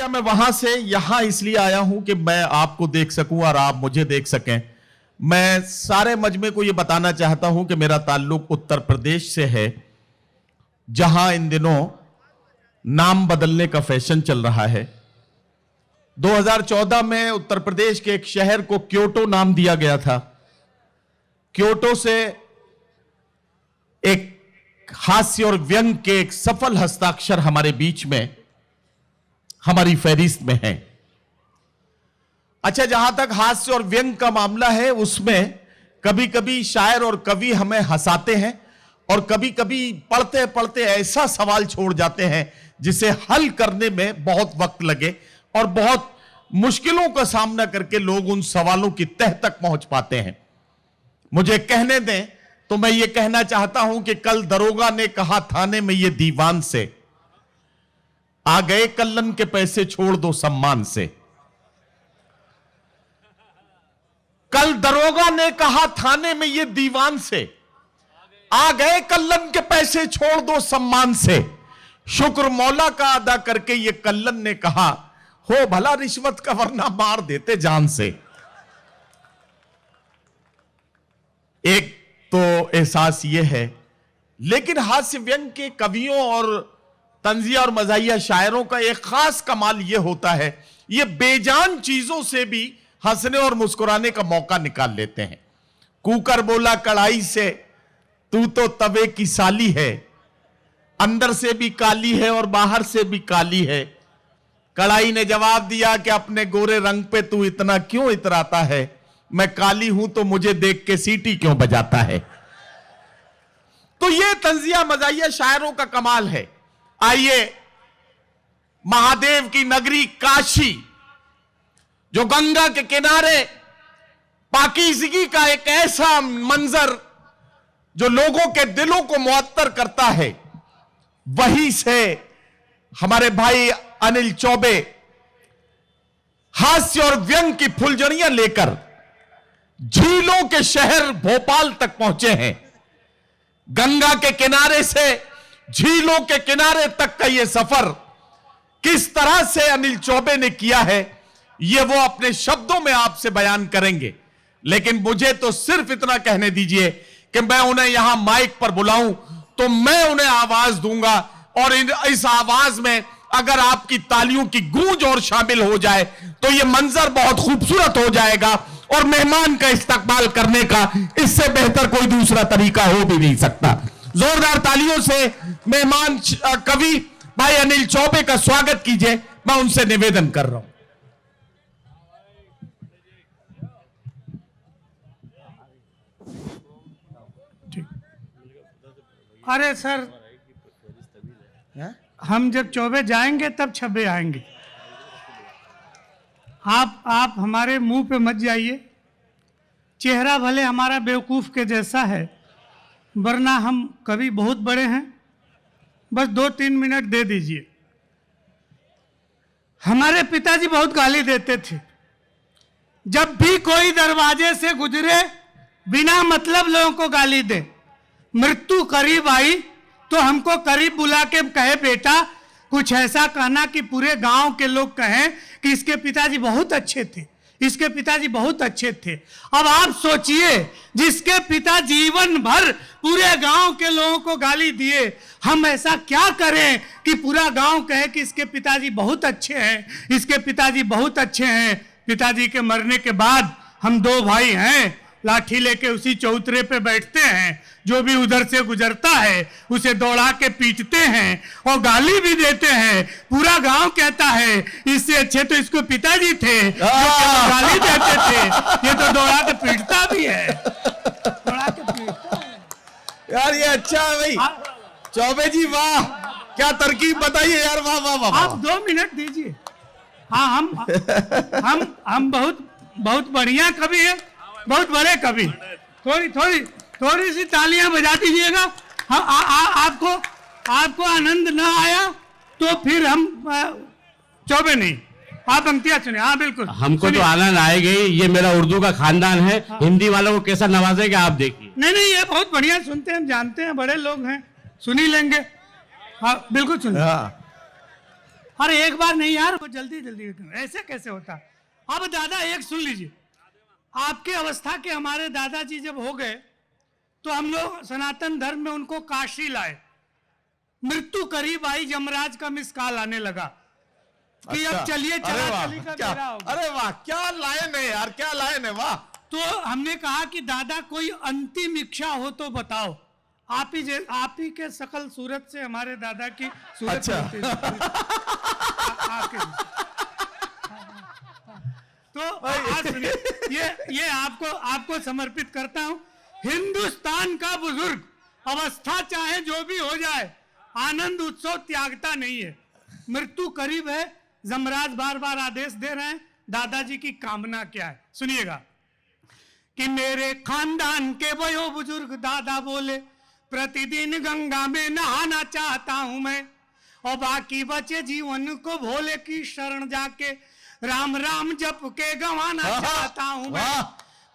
मैं वहां से यहां इसलिए आया हूं कि मैं आपको देख सकूं और आप मुझे देख सकें। मैं सारे मजमे को यह बताना चाहता हूं कि मेरा ताल्लुक उत्तर प्रदेश से है, जहां इन दिनों नाम बदलने का फैशन चल रहा है। 2014 में उत्तर प्रदेश के एक शहर को क्योटो नाम दिया गया था। क्योटो से एक हास्य और व्यंग के एक सफल हस्ताक्षर हमारे बीच में, हमारी फहरिस्त में है। अच्छा, जहां तक हास्य और व्यंग का मामला है, उसमें कभी कभी शायर और कवि हमें हंसाते हैं और कभी कभी पढ़ते पढ़ते ऐसा सवाल छोड़ जाते हैं जिसे हल करने में बहुत वक्त लगे और बहुत मुश्किलों का सामना करके लोग उन सवालों की तह तक पहुंच पाते हैं। मुझे कहने दें तो मैं ये कहना चाहता हूं कि कल दरोगा ने कहा थाने में ये दीवान से, आ गए कल्लन के पैसे छोड़ दो सम्मान से। कल दरोगा ने कहा थाने में ये दीवान से, आ गए कल्लन के पैसे छोड़ दो सम्मान से। शुक्र मौला का अदा करके ये कल्लन ने कहा, हो भला रिश्वत का वरना मार देते जान से। एक तो एहसास यह है, लेकिन हास्य व्यंग के कवियों और तंजिया और मज़ाहिया शायरों का एक खास कमाल यह होता है, ये बेजान चीजों से भी हंसने और मुस्कुराने का मौका निकाल लेते हैं। कुकर बोला कढ़ाई से, तू तो तवे की साली है, अंदर से भी काली है और बाहर से भी काली है। कढ़ाई ने जवाब दिया कि अपने गोरे रंग पे तू इतना क्यों इतराता है, मैं काली हूं तो मुझे देख के सीटी क्यों बजाता है। तो ये तंजिया मज़ाहिया शायरों का कमाल है। आइए, महादेव की नगरी काशी, जो गंगा के किनारे पाकीज़गी का एक ऐसा मंजर जो लोगों के दिलों को मुअत्तर करता है, वहीं से हमारे भाई अनिल चौबे हास्य और व्यंग की फुलझड़ियां लेकर झीलों के शहर भोपाल तक पहुंचे हैं। गंगा के किनारे से झीलों के किनारे तक का यह सफर किस तरह से अनिल चौबे ने किया है, यह वो अपने शब्दों में आपसे बयान करेंगे। लेकिन मुझे तो सिर्फ इतना कहने दीजिए कि मैं उन्हें यहां माइक पर बुलाऊं तो मैं उन्हें आवाज दूंगा, और इस आवाज में अगर आपकी तालियों की गूंज और शामिल हो जाए तो यह मंजर बहुत खूबसूरत हो जाएगा, और मेहमान का इस्तकबाल करने का इससे बेहतर कोई दूसरा तरीका हो भी नहीं सकता। जोरदार तालियों से मेहमान कवि भाई अनिल चौबे का स्वागत कीजिए, मैं उनसे निवेदन कर रहा हूं। अरे सर, हम जब चौबे जाएंगे तब छब्बे आएंगे। आप हमारे मुंह पे मत जाइए। चेहरा भले हमारा बेवकूफ़ के जैसा है, वरना हम कवि बहुत बड़े हैं। बस 2-3 मिनट दे दीजिए। हमारे पिताजी बहुत गाली देते थे। जब भी कोई दरवाजे से गुजरे, बिना मतलब लोगों को गाली दे। मृत्यु करीब आई तो हमको करीब बुला के कहे, बेटा कुछ ऐसा कहना कि पूरे गांव के लोग कहें कि इसके पिताजी बहुत अच्छे थे, इसके पिताजी बहुत अच्छे थे। अब आप सोचिए, जिसके पिता जीवन भर पूरे गांव के लोगों को गाली दिए, हम ऐसा क्या करें कि पूरा गांव कहे कि इसके पिताजी बहुत अच्छे हैं, इसके पिताजी बहुत अच्छे हैं। पिताजी के मरने के बाद हम 2 भाई हैं, लाठी लेके उसी चौतरे पे बैठते हैं। जो भी उधर से गुजरता है उसे दौड़ा के पीटते हैं और गाली भी देते हैं। पूरा गांव कहता है इससे अच्छे तो इसको पिताजी थे, गाली देते थे, ये तो दौड़ा के पीटता भी है, दौड़ा के पीटता है। यार ये अच्छा है भाई। चौबे जी वाह, क्या तरकीब बताइए यार, वाह वाह वाह। आप 2 मिनट दीजिए। हाँ, हम बहुत बढ़िया कवि है, बहुत बड़े कवि। थोड़ी सी तालियां बजा दीजिएगा। आपको आनंद ना आया तो फिर हम चौबे नहीं, आप पंक्तियां सुने। हाँ बिल्कुल, हमको तो आनंद आएगा ही। ये मेरा उर्दू का खानदान है। हाँ। हिंदी वालों को कैसा नवाजेगा आप देखिए। नहीं, ये बहुत बढ़िया सुनते हैं, हम जानते हैं, बड़े लोग हैं, सुन ही लेंगे। हाँ बिल्कुल सुनिए। अरे एक बार नहीं यार, वो जल्दी जल्दी ऐसे कैसे होता। अब दादा एक सुन लीजिए, आपके अवस्था के हमारे दादाजी जब हो गए तो हम लोग सनातन धर्म में उनको काशी लाए। मृत्यु करीब आई, यमराज का मिस कॉल आने लगा कि अब चलिए अरे चला वाह, चली का क्या, बेड़ा होगा। अरे वाह, क्या लाइन है यार, क्या लाइन है, वाह। तो हमने कहा कि दादा कोई अंतिम इच्छा हो तो बताओ। आप ही के सकल सूरत से हमारे दादा की सूरत अच्छा। बनती है। तो आज सुनिए, ये आपको समर्पित करता हूं। हिंदुस्तान का बुजुर्ग अवस्था चाहे जो भी हो जाए, आनंद उत्सव त्यागता नहीं है। मृत्यु करीब है, यमराज बार बार आदेश दे रहे हैं। दादाजी की कामना क्या है सुनिएगा कि मेरे खानदान के वयो बुजुर्ग दादा बोले, प्रतिदिन गंगा में नहाना चाहता हूं मैं, और बाकी बचे जीवन को भोले की शरण जाके राम राम जप के गंवाना चाहता हूं मैं।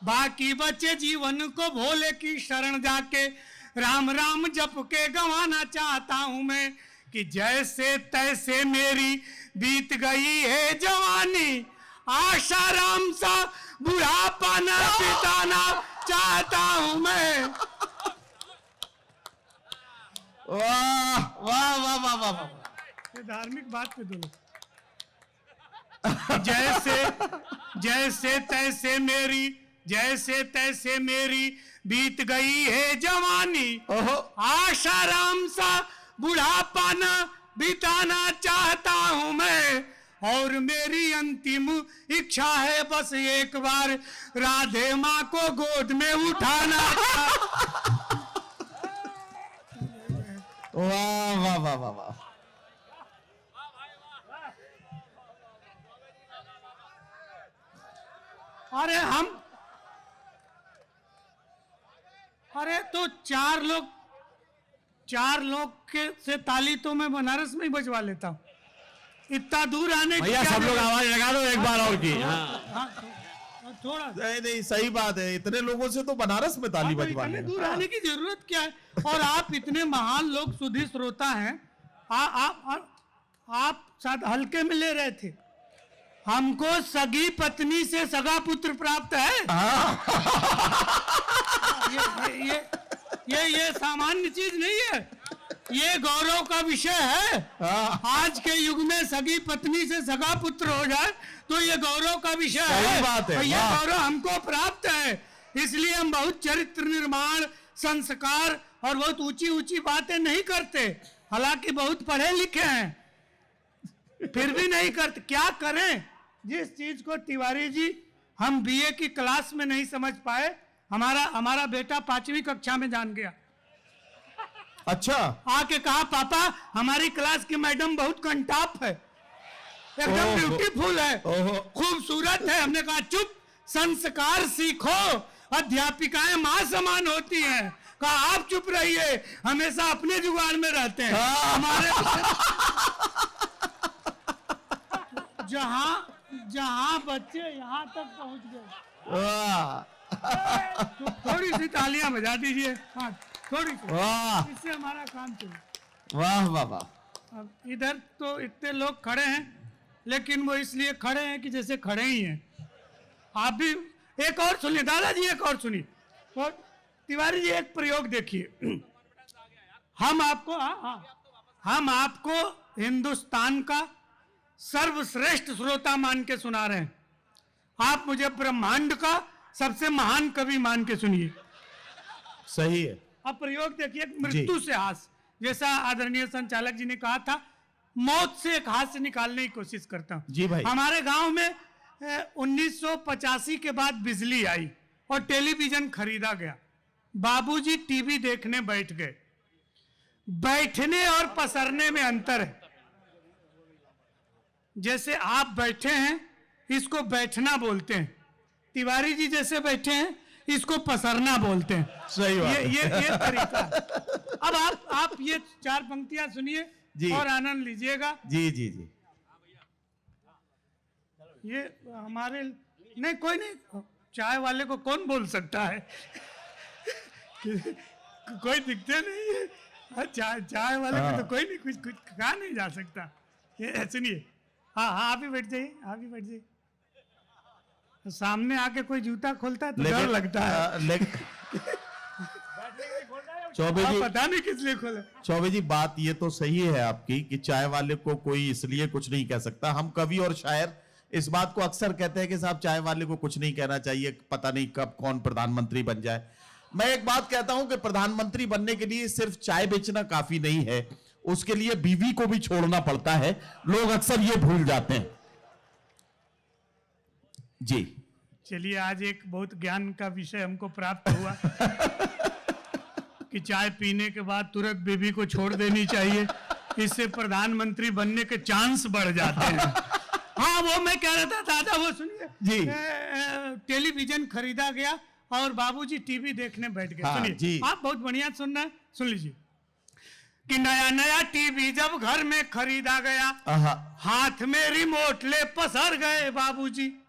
बाकी बचे जीवन को भोले की शरण जाके राम राम जप के गंवाना चाहता हूं मैं। कि जैसे तैसे मेरी बीत गई है जवानी, आशा राम सा बुढ़ापा न बिताना चाहता हूं मैं। वाह वाह वाह वाह वाह वाह। ये धार्मिक बात पे दोनों। जैसे तैसे मेरी बीत गई है जवानी, आशा राम सा बुढ़ापा न बिताना चाहता हूं मैं। और मेरी अंतिम इच्छा है बस एक बार राधे माँ को गोद में उठाना। वाह वाह वाह वाह वाह। अरे तो चार लोग के से ताली तो मैं बनारस में ही बजवा लेता हूँ। इतना दूर आने की भैया क्या सब लोग जरूरत? आवाज लगा दो एक बार और की। हाँ, थोड़ा नहीं नहीं, सही बात है, इतने लोगों से तो बनारस में ताली तो बजवा इतने लेना। दूर आने की जरूरत क्या है? और आप इतने महान लोग सुधी श्रोता हैं, आप शायद हल्के में ले रहे थे। हमको सगी पत्नी से सगा पुत्र प्राप्त है। ये सामान्य चीज नहीं है, ये गौरव का विषय है। आज के युग में सगी पत्नी से सगा पुत्र हो जाए तो ये गौरव का विषय है। बात है, और ये वाह। गौरव हमको प्राप्त है, इसलिए हम बहुत चरित्र निर्माण, संस्कार और बहुत ऊंची ऊंची बातें नहीं करते। हालांकि बहुत पढ़े लिखे हैं, फिर भी नहीं करते। क्या करें? जिस चीज को तिवारी जी हम बीए की क्लास में नहीं समझ पाए, हमारा बेटा 5वीं कक्षा में जान गया। अच्छा, आके कहा पापा हमारी क्लास की मैडम बहुत कंटाप है, एकदम ब्यूटीफुल है, खूबसूरत है। हमने कहा चुप, संस्कार सीखो, अध्यापिकाएं माँ समान होती हैं। कहा आप चुप रहिए, हमेशा अपने जुगाड़ में रहते हैं। हमारे जहां बच्चे यहाँ तक पहुंच गए। तो थोड़ी सी तालियां बजा दीजिए। हाँ, थोड़ी सी, वाह इससे हमारा काम चले। वाह वाह वाह। अब इधर तो इतने लोग खड़े हैं, लेकिन वो इसलिए खड़े हैं कि जैसे खड़े ही हैं। आप भी एक और सुनिए, दादाजी एक और सुनिए। तो तिवारी जी एक प्रयोग देखिए। हम आपको हिंदुस्तान का सर्वश्रेष्ठ श्रोता मान के सुना रहे हैं। आप मुझे ब्रह्मांड का सबसे महान कवि मान के सुनिए। सही है। अब प्रयोग देखिए, मृत्यु से हास्य, जैसा आदरणीय संचालक जी ने कहा था, मौत से एक हास्य निकालने की कोशिश करता हूं। जी भाई। हमारे गांव में 1985 के बाद बिजली आई और टेलीविजन खरीदा गया। बाबूजी टीवी देखने बैठ गए। बैठने और पसरने में अंतर है। जैसे आप बैठे हैं, इसको बैठना बोलते हैं। तिवारी जी जैसे बैठे हैं, इसको पसरना बोलते हैं। सही बात है। ये तरीका है। अब आप ये 4 पंक्तियां सुनिए जी। और आनंद लीजिएगा। जी जी जी। ये हमारे नहीं, कोई नहीं, चाय वाले को कौन बोल सकता है? कोई दिखते नहीं है। चाय वाले को तो कोई नहीं, कुछ कहा नहीं जा सकता। ये सुनिए, हाँ हाँ आप ही बैठ जाइए, आप ही बैठ जाइए। सामने आके कोई जूता खोलता है तो डर लगता है। चौबे जी, पता नहीं किस लिए खोला। चौबे जी, बात ये तो सही है आपकी कि चाय वाले को कोई इसलिए कुछ नहीं कह सकता। हम कवि और शायर इस बात को अक्सर कहते हैं कि साहब चाय वाले को कुछ नहीं कहना चाहिए, पता नहीं कब कौन प्रधानमंत्री बन जाए। मैं एक बात कहता हूं कि प्रधानमंत्री बनने के लिए सिर्फ चाय बेचना काफी नहीं है, उसके लिए बीवी को भी छोड़ना पड़ता है। लोग अक्सर ये भूल जाते हैं। जी चलिए, आज एक बहुत ज्ञान का विषय हमको प्राप्त हुआ कि चाय पीने के बाद तुरंत बीवी को छोड़ देनी चाहिए, इससे प्रधानमंत्री बनने के चांस बढ़ जाते हैं। हाँ, वो मैं कह रहा था दादा, वो सुनिए जी। टेलीविजन खरीदा गया और बाबूजी टीवी देखने बैठ गए। हाँ, सुनिए जी। आप बहुत बढ़िया सुन रहे हैं, सुन लीजिए कि नया नया टीवी जब घर में खरीदा गया, हाथ में रिमोट ले पसर गए बाबूजी।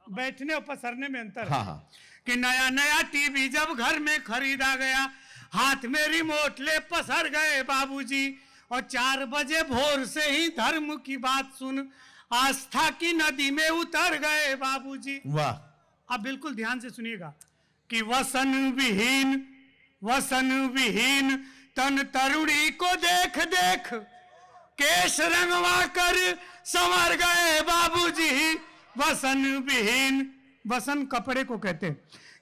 बैठने और पसरने में अंतर है। हाँ, हाँ। कि नया नया टीवी जब घर में खरीदा गया, हाथ में रिमोट ले पसर गए बाबूजी। और 4 बजे भोर से ही धर्म की बात सुन आस्था की नदी में उतर गए बाबूजी। वाह। अब बिल्कुल ध्यान से सुनिएगा कि वसन विहीन तन तरुणी को देख देख केश रंगवा कर संवर गए बाबूजी। वसन विहीन, वसन कपड़े को कहते हैं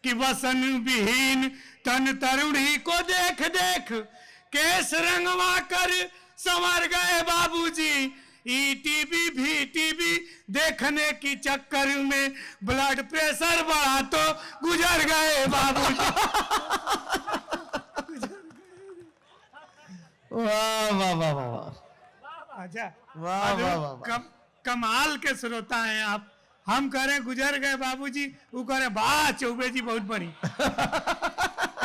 कि वसन विहीन तन तरुणी को देख देख केश रंगवा कर संवर गए बाबूजी। ईटीवी भी टीवी देखने की चक्कर में ब्लड प्रेशर बढ़ा तो गुजर गए बाबूजी। वाह वाह वाह वाह। अच्छा, वाह वाह वाह। कमाल के श्रोता हैं आप। हम कह रहे गुजर गए बाबूजी, वो कह रहे वाह चौबे जी बहुत बड़ी।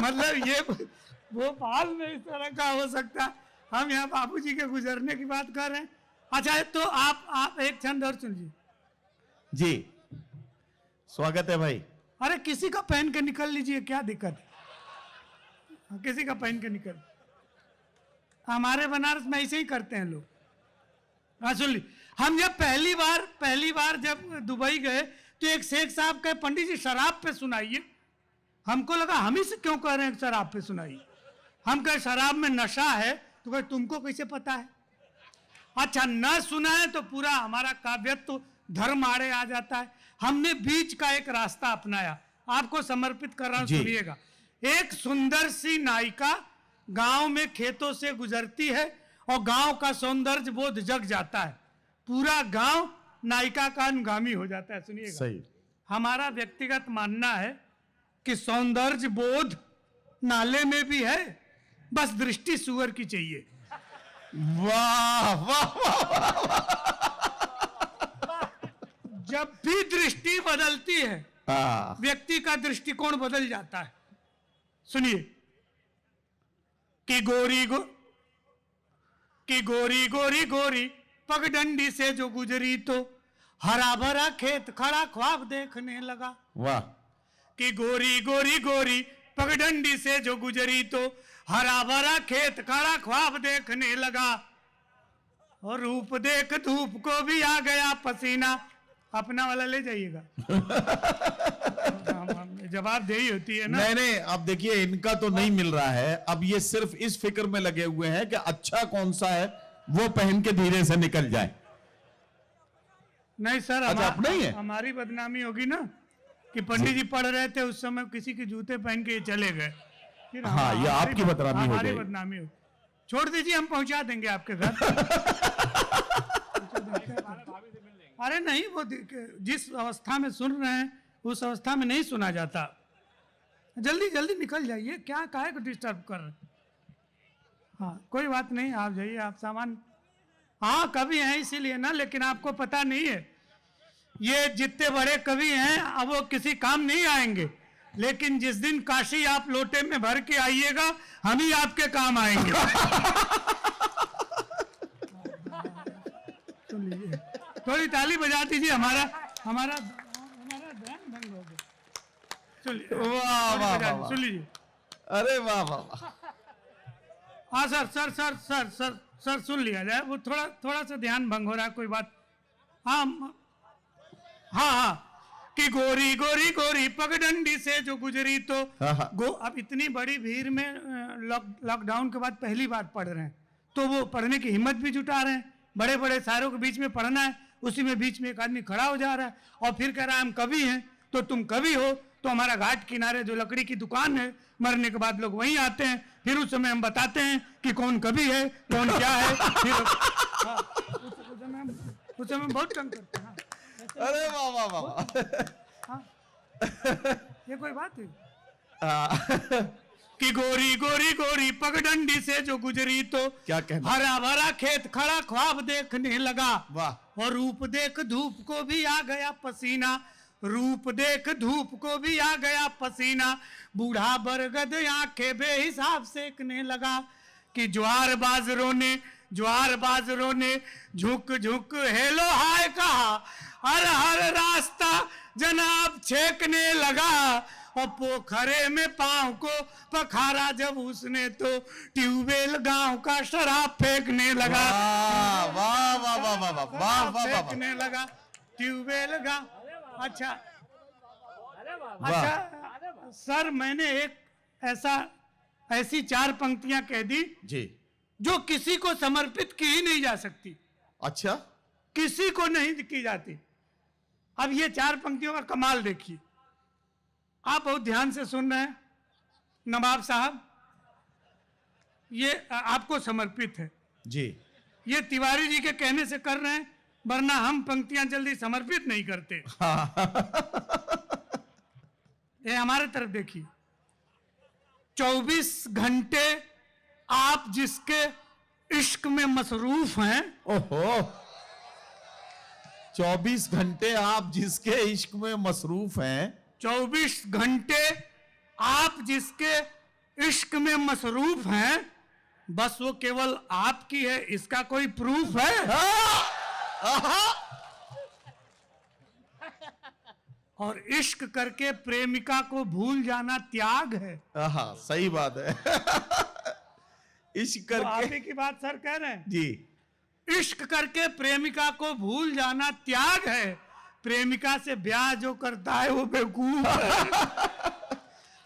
मतलब ये भोपाल में इस तरह का हो सकता, हम यहाँ बाबूजी के गुजरने की बात कर रहे हैं। अच्छा, तो आप एक छंद और सुनिए जी। स्वागत है भाई। अरे किसी का पहन के निकल लीजिए, क्या दिक्कत है, किसी का पहन के निकल। हमारे बनारस में ऐसे ही करते हैं लोग। हाँ सुन ली, हम जब पहली बार जब दुबई गए तो एक शेख साहब कहे पंडित जी शराब पे सुनाइए। हमको लगा हम ही से क्यों कह रहे हैं शराब पे सुनाइए। हम कहे शराब में नशा है, तो कहे तुमको कैसे पता है। अच्छा, न सुनाए तो पूरा हमारा काव्यत्व धर्म आड़े आ जाता है। हमने बीच का एक रास्ता अपनाया, आपको समर्पित कर रहा हूं, सुनिएगा। एक सुंदर सी नायिका गांव में खेतों से गुजरती है और गांव का सौंदर्य बोध जग जाता है, पूरा गांव नायिका का अनुगामी हो जाता है। सुनिएगा, सही। हमारा व्यक्तिगत मानना है कि सौंदर्य बोध नाले में भी है, बस दृष्टि सुअर की चाहिए। वाह वाह वाह। जब भी दृष्टि बदलती है, हाँ। व्यक्ति का दृष्टिकोण बदल जाता है। सुनिए कि गोरी गोरी गोरी पगडंडी से जो गुजरी तो हरा भरा खेत खड़ा ख्वाब देखने लगा। वाह। कि गोरी गोरी गोरी पगडंडी से जो गुजरी तो हरा भरा खेत खड़ा ख्वाब देखने लगा। और रूप देख धूप को भी आ गया पसीना। अपना वाला ले जाइएगा। जवाब दे ही होती है ना। नहीं, अब देखिए इनका तो नहीं मिल रहा है। अब ये सिर्फ इस फिक्र में लगे हुए हैं कि अच्छा कौन सा है वो पहन के धीरे से निकल जाए। नहीं सर, अच्छा, अब नहीं है। हमारी बदनामी होगी ना कि पंडित जी पढ़ रहे थे उस समय किसी के जूते पहन के ये चले गए, फिर हाँ, ये आपकी बदनामी हो हमारी जाएगी। बदनामी हो। छोड़ दीजिए, हम पहुंचा देंगे आपके घर। अरे नहीं, वो जिस अवस्था में सुन रहे हैं उस अवस्था में नहीं सुना जाता। जल्दी जल्दी निकल जाइए, क्या काहे को डिस्टर्ब कर रहे। हाँ कोई बात नहीं, आप जाइए, आप सामान। हाँ कवि हैं इसीलिए ना, लेकिन आपको पता नहीं है ये जितने बड़े कवि हैं अब वो किसी काम नहीं आएंगे, लेकिन जिस दिन काशी आप लोटे में भर के आइएगा हम ही आपके काम आएंगे। सुन लीजिए, थोड़ी ताली बजा दीजिए, हमारा ध्यान भंग हो गया। वाह वाह वाह। सुन लीजिए। अरे वाह वाह। हाँ sir sir sir sir sir sir सुन लिया जाए, वो थोड़ा थोड़ा सा ध्यान भंग हो रहा है, कोई बात। हाँ हाँ हाँ, कि गोरी गोरी गोरी पगडंडी से जो गुजरी तो हाँ। अब इतनी बड़ी भीड़ में लॉकडाउन के बाद पहली बार पढ़ रहे हैं, तो वो पढ़ने की हिम्मत भी जुटा रहे हैं। बड़े बड़े शायरों के बीच में पढ़ना है, उसी में बीच में एक आदमी खड़ा हो जा रहा है और फिर कह रहा है हम कवि हैं, तो तुम कवि हो तो हमारा घाट किनारे जो लकड़ी की दुकान है, मरने के बाद लोग वहीं आते हैं, फिर उस समय हम बताते हैं कि कौन कवि है, कौन क्या है। फिर हाँ, उस समय बहुत तंग करते हैं। हाँ, अरे वाह वाह वाह वाह। हाँ, ये कोई बात है कि गोरी गोरी गोरी पगडंडी से जो गुजरी तो क्या कहना? हरा भरा खेत खड़ा ख्वाब देखने लगा, वाह। और रूप देख धूप को भी आ गया पसीना, रूप देख धूप को भी आ गया पसीना, बूढ़ा बरगद आंखें बेहिसाब सेकने लगा, कि ज्वार बाजरों ने झुक झुक हेलो हाय कहा, हर हर रास्ता जनाब छेकने लगा, और पोखरे में पांव को पखारा जब उसने तो ट्यूबवेल गांव का शराब फेंकने लगा। वाह वाह वाह वाह वाह वाह वाह वाह वाह। फेंकने लगा ट्यूबवेल गांव। अच्छा वाह। अच्छा सर, मैंने एक ऐसी 4 पंक्तियां कह दी जी। जो किसी को समर्पित की ही नहीं जा सकती, अच्छा, किसी को नहीं की जाती। अब ये 4 पंक्तियों का कमाल देखिए, आप बहुत ध्यान से सुन रहे हैं नवाब साहब, ये आपको समर्पित है जी। ये तिवारी जी के कहने से कर रहे हैं, वरना हम पंक्तियां जल्दी समर्पित नहीं करते। ये हमारे तरफ देखिए, 24 घंटे आप जिसके इश्क में मसरूफ हैं, ओहो, 24 घंटे आप जिसके इश्क में मसरूफ हैं, 24 घंटे आप जिसके इश्क में मसरूफ हैं, बस वो केवल आपकी है, इसका कोई प्रूफ है? और इश्क करके प्रेमिका को भूल जाना त्याग है। हाँ, सही बात है। इश्क तो आप करके ही की बात सर कह रहे हैं, जी। इश्क करके प्रेमिका को भूल जाना त्याग है, प्रेमिका से ब्याह जो करता है वो बेवकूफ है।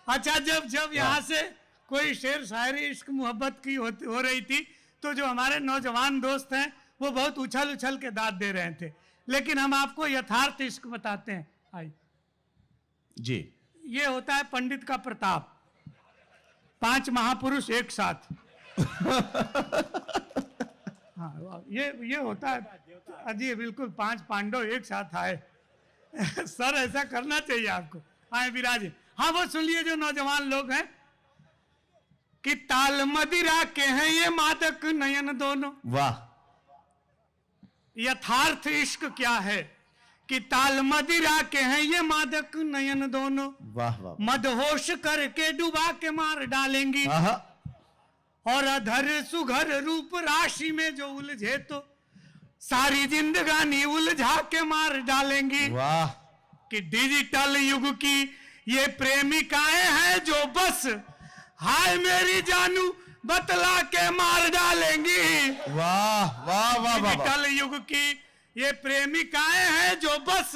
अच्छा, जब यहाँ से कोई शेर शायरी इश्क मोहब्बत की हो रही थी, तो जो हमारे नौजवान दोस्त हैं वो बहुत उछल उछल के दाद दे रहे थे, लेकिन हम आपको यथार्थ इश्क बताते हैं। आई जी। ये होता है पंडित का प्रताप, 5 महापुरुष एक साथ। हाँ, ये होता है अजी, बिल्कुल 5 पांडव एक साथ आए। सर ऐसा करना चाहिए आपको। आए विराज। हाँ, वो सुन लिए जो नौजवान लोग हैं कि ताल मदिरा के हैं ये मादक नयन दोनों। वाह। यथार्थ इश्क क्या है कि ताल मदिरा के हैं ये मादक नयन दोनों, वाह वाह। मदहोश करके डुबा के मार डालेंगी, आहा। और अधर सुघर रूप राशि में जो उलझे तो सारी जिंदगानी उलझा के मार डालेंगी। वाह। कि डिजिटल युग की ये प्रेमिकाएं हैं जो बस हाय मेरी जानू बतला के मार डालेंगी। वाह वाह वाह वाह। डिजिटल युग की ये प्रेमिकाएं हैं जो बस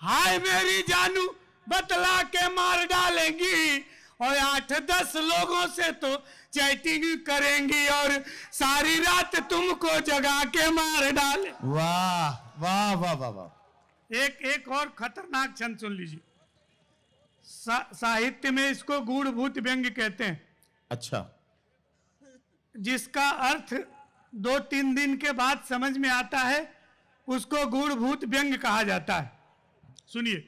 हाय मेरी जानू बतला के मार डालेंगी, और 8-10 लोगों से तो चैटिंग करेंगी और सारी रात तुमको जगा के मार डाले। वाह वाह वाह वाह वाह। एक और खतरनाक छंद सुन लीजिए। साहित्य में इसको गूढ़भूत व्यंग्य कहते हैं। अच्छा। जिसका अर्थ 2-3 दिन के बाद समझ में आता है, उसको गूढ़भूत व्यंग्य कहा जाता है। सुनिए,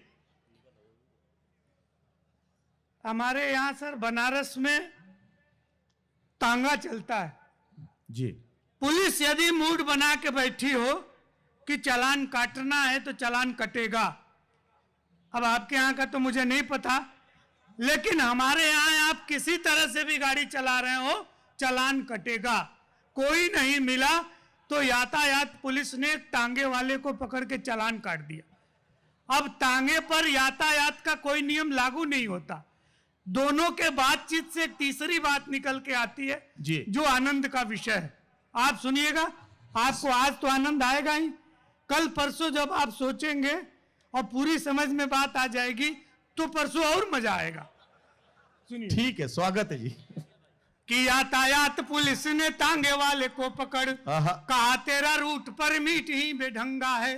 हमारे यहां सर बनारस में तांगा चलता है जी। पुलिस यदि मूड बना के बैठी हो कि चालान काटना है तो चालान कटेगा। अब आपके यहाँ का तो मुझे नहीं पता, लेकिन हमारे यहाँ आप किसी तरह से भी गाड़ी चला रहे हो चालान कटेगा। कोई नहीं मिला तो यातायात पुलिस ने टांगे वाले को पकड़ के चालान काट दिया। अब टांगे पर यातायात का कोई नियम लागू नहीं होता। दोनों के बातचीत से एक तीसरी बात निकल के आती है जी। जो आनंद का विषय है। आप सुनिएगा, आपको आज तो आनंद आएगा ही, कल परसों जब आप सोचेंगे और पूरी समझ में बात आ जाएगी तो परसों और मजा आएगा। सुनिए। ठीक है, स्वागत है जी। कि यातायात पुलिस ने तांगे वाले को पकड़, कहा तेरा रूट परमिट ही बेढंगा है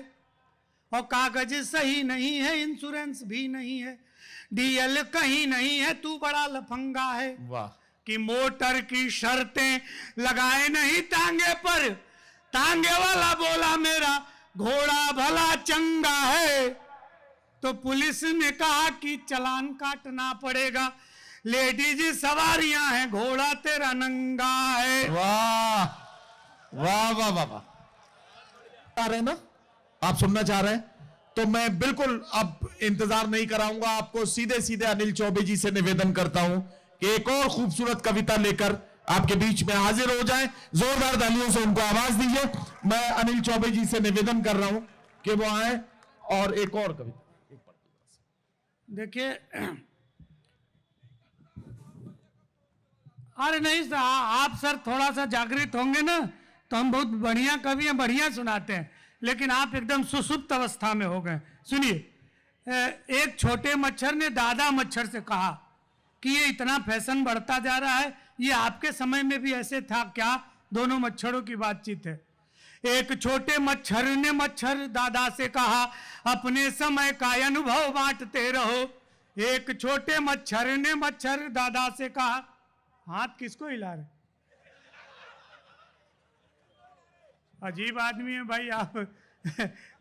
और कागज सही नहीं है, इंश्योरेंस भी नहीं है, डीएल कहीं नहीं है, तू बड़ा लफंगा है। वाह। कि मोटर की शर्तें लगाए नहीं तांगे पर, तांगे वाला बोला मेरा घोड़ा भला चंगा है। तो पुलिस ने कहा कि चालान काटना पड़ेगा, लेडीज सवारियां हैं, घोड़ा तेरा नंगा है। वाह वाह वाह वाह वाह। आ रहे हैं ना, आप सुनना चाह रहे हैं तो मैं बिल्कुल अब इंतजार नहीं कराऊंगा, आपको सीधे सीधे अनिल चौबे जी से निवेदन करता हूं कि एक और खूबसूरत कविता लेकर आपके बीच में हाजिर हो जाएं। जोरदार तालियों से उनको आवाज दीजिए। मैं अनिल चौबे जी से निवेदन कर रहा हूं कि वो आए और एक और कविता। देखिए, अरे नहीं सर, आप सर थोड़ा सा जागृत होंगे ना तो हम बहुत बढ़िया कवि हैं, बढ़िया सुनाते हैं, लेकिन आप एकदम सुसुप्त अवस्था में हो गए। सुनिए, एक छोटे मच्छर ने दादा मच्छर से कहा कि ये इतना फैशन बढ़ता जा रहा है, ये आपके समय में भी ऐसे था क्या? दोनों मच्छरों की बातचीत है। एक छोटे मच्छर ने मच्छर दादा से कहा, अपने समय का अनुभव बांटते रहो। एक छोटे मच्छर ने मच्छर दादा से कहा, हाथ किसको हिला रहे? अजीब आदमी है भाई आप।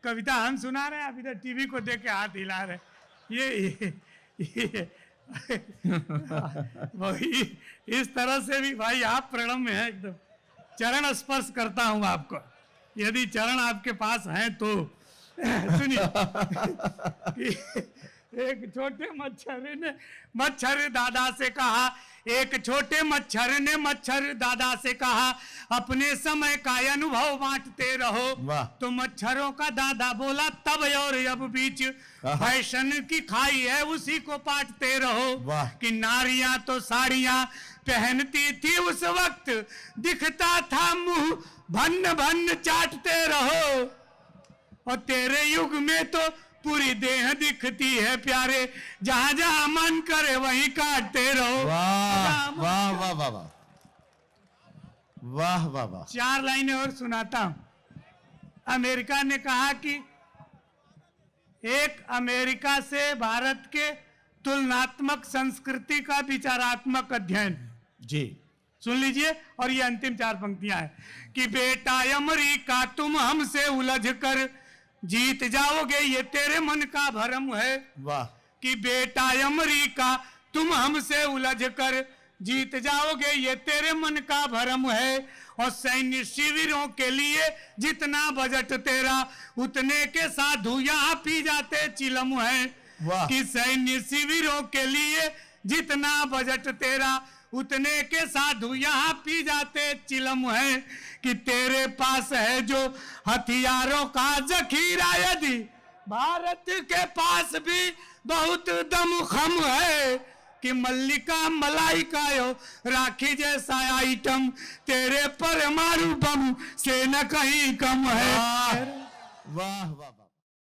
कविता हम सुना रहे हैं, आप इधर टीवी को देख के हाथ हिला रहे। ये वही इस तरह से भी भाई आप प्रणम में है, एकदम चरण स्पर्श करता हूं आपको, यदि चरण आपके पास हैं तो। सुनिए, एक छोटे मच्छर ने मच्छर दादा से कहा, एक छोटे मच्छर ने मच्छर दादा से कहा, अपने समय का अनुभव बांटते रहो। तो मच्छरों का दादा बोला, तब और अब बीच फैशन की खाई है, उसी को पाटते रहो। कि नारियां तो साड़ियां पहनती थी उस वक्त, दिखता था मुंह भन्न भन्न चाटते रहो। और तेरे युग में तो पूरी देह दिखती है प्यारे, जहां जहां मन करे वहीं काटते रहो। वाह वाह वाह वाह वाह वाह वाह वाह। 4 लाइनें और सुनाता हूं। अमेरिका ने कहा कि एक अमेरिका से भारत के तुलनात्मक संस्कृति का विचारात्मक अध्ययन जी सुन लीजिए, और ये अंतिम 4 पंक्तियां हैं कि बेटा अमेरिका तुम हमसे उलझ कर जीत जाओगे, ये तेरे मन का भरम है। वाह। कि बेटा अमेरिका तुम हमसे उलझ कर जीत जाओगे, ये तेरे मन का भरम है। और सैन्य शिविरों के लिए जितना बजट तेरा, उतने के साधु यहाँ पी जाते चिलम है। कि सैन्य शिविरों के लिए जितना बजट तेरा, उतने के साधु यहाँ पी जाते चिलम है। कि तेरे पास है जो हथियारों का जखीरा, यदि भारत के पास भी बहुत दमखम है। कि मल्लिका मलाइका यो राखी जैसा आइटम, तेरे परमाणु बम से न कहीं कम है। वाह वाह वाह।